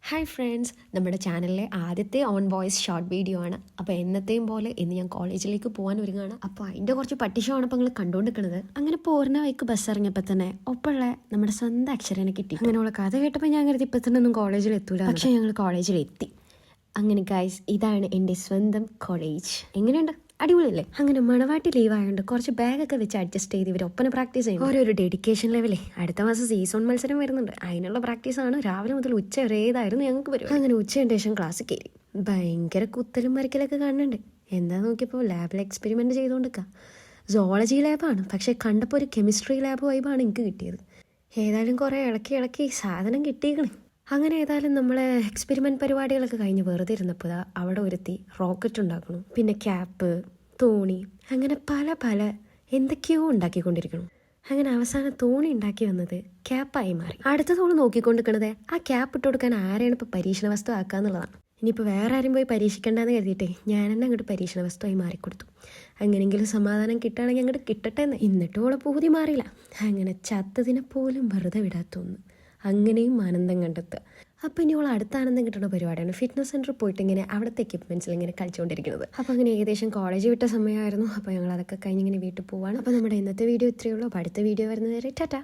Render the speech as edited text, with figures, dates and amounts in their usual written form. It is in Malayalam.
ഹായ് ഫ്രണ്ട്സ്, നമ്മുടെ ചാനലിലെ ആദ്യത്തെ ഓൺ വോയിസ് ഷോർട്ട് വീഡിയോ ആണ്. അപ്പോൾ എന്നത്തെയും പോലെ ഇന്ന് ഞാൻ കോളേജിലേക്ക് പോകാൻ ഒരുങ്ങാണ്. അപ്പോൾ അതിൻ്റെ കുറച്ച് പട്ടിഷമാണ് ഇപ്പോൾ നിങ്ങൾ കണ്ടുകൊണ്ടിരിക്കുന്നത്. അങ്ങനെ പോരുന്ന വഴിക്ക് ബസ് ഇറങ്ങിയപ്പോൾ തന്നെ ഒപ്പമുള്ള നമ്മുടെ സ്വന്തം അക്ഷരനെ കിട്ടി. അങ്ങനെയുള്ള കഥ കേട്ടപ്പോൾ ഞാൻ കരുതി ഇപ്പം തന്നെ ഒന്നും കോളേജിൽ എത്തൂല. പക്ഷേ ഞങ്ങൾ കോളേജിലെത്തി. അങ്ങനെ ഗൈസ്, ഇതാണ് എൻ്റെ സ്വന്തം കോളേജ്. എങ്ങനെയുണ്ട്? അടിപൊളിയല്ലേ? അങ്ങനെ മണവാട്ടി ലീവ് ആയതുകൊണ്ട് കുറച്ച് ബാഗൊക്കെ വെച്ച് അഡ്ജസ്റ്റ് ചെയ്ത് ഇവർ ഒപ്പന പ്രാക്ടീസ് ചെയ്യും. ഓരോരു ഡെഡിക്കേഷൻ ലെവലേ. അടുത്ത മാസം സീസൺ മത്സരം വരുന്നുണ്ട്. അതിനുള്ള പ്രാക്ടീസാണ്. രാവിലെ മുതൽ ഉച്ച വരെ ഏതായിരുന്നു ഞങ്ങൾക്ക് വരും. അങ്ങനെ ഉച്ചയുടെ ശേഷം ക്ലാസ് കയറി. ഭയങ്കര കുത്തലും മറിക്കലൊക്കെ കാണുന്നുണ്ട്. എന്താ നോക്കിയപ്പോൾ ലാബിൽ എക്സ്പെരിമെൻറ്റ് ചെയ്തുകൊണ്ടിരിക്കുക. സോളജി ലാബാണ്, പക്ഷേ കണ്ടപ്പോൾ ഒരു കെമിസ്ട്രി ലാബ് വൈബാണ് എനിക്ക് കിട്ടിയത്. ഏതായാലും കുറേ ഇളക്കി സാധനം കിട്ടിയേക്കണേ. അങ്ങനെ ഏതായാലും നമ്മളെ എക്സ്പെരിമെൻറ്റ് പരിപാടികളൊക്കെ കഴിഞ്ഞ് വെറുതെ ഇരുന്നപ്പോൾ അവിടെ ഒരുത്തി റോക്കറ്റ് ഉണ്ടാക്കണം, പിന്നെ ക്യാപ്പ്, തോണി, അങ്ങനെ പല എന്തൊക്കെയോ ഉണ്ടാക്കിക്കൊണ്ടിരിക്കണം. അങ്ങനെ അവസാനം തോണി ഉണ്ടാക്കി വന്നത് ക്യാപ്പായി മാറി. അടുത്ത തോണി നോക്കിക്കൊണ്ടിരിക്കണത് ആ ക്യാപ്പ് ഇട്ട് കൊടുക്കാൻ ആരെയാണ് ഇപ്പോൾ പരീക്ഷണ വസ്തു ആക്കാന്നുള്ളതാണ്. ഇനിയിപ്പോൾ വേറെ ആരും പോയി പരീക്ഷിക്കേണ്ടെന്ന് കരുതിയിട്ടേ ഞാൻ തന്നെ അങ്ങോട്ട് പരീക്ഷണ വസ്തുവായി മാറിക്കൊടുത്തു. അങ്ങനെയെങ്കിലും സമാധാനം കിട്ടുകയാണെങ്കിൽ അങ്ങോട്ട് കിട്ടട്ടെ എന്ന്. എന്നിട്ടും കൂടെ പൂതി മാറിയില്ല. അങ്ങനെ ചത്തതിനെ പോലും വെറുതെ വിടാത്തൊന്ന്. അങ്ങനെയും ആനന്ദം കണ്ടെത്തുക. അപ്പോൾ ഇനി അടുത്ത ആനന്ദം കിട്ടുന്ന പരിപാടിയാണ് ഫിറ്റ്നസ് സെൻറ്ററിൽ പോയിട്ട് ഇങ്ങനെ അവിടുത്തെ എക്യുപ്മെൻറ്റ്സിൽ ഇങ്ങനെ കളിച്ചുകൊണ്ടിരിക്കുന്നത്. അപ്പോൾ അങ്ങനെ ഏകദേശം കോളേജ് വിട്ട സമയമായിരുന്നു. അപ്പോൾ ഞങ്ങൾ അതൊക്കെ കഴിഞ്ഞ് ഇങ്ങനെ വീട്ടിൽ പോവാണ്. അപ്പോൾ നമ്മുടെ ഇന്നത്തെ വീഡിയോ ഇത്രയേ ഉള്ളൂ. അപ്പോൾ അടുത്ത വീഡിയോ വരുന്നത് വരെ ടാറ്റാ.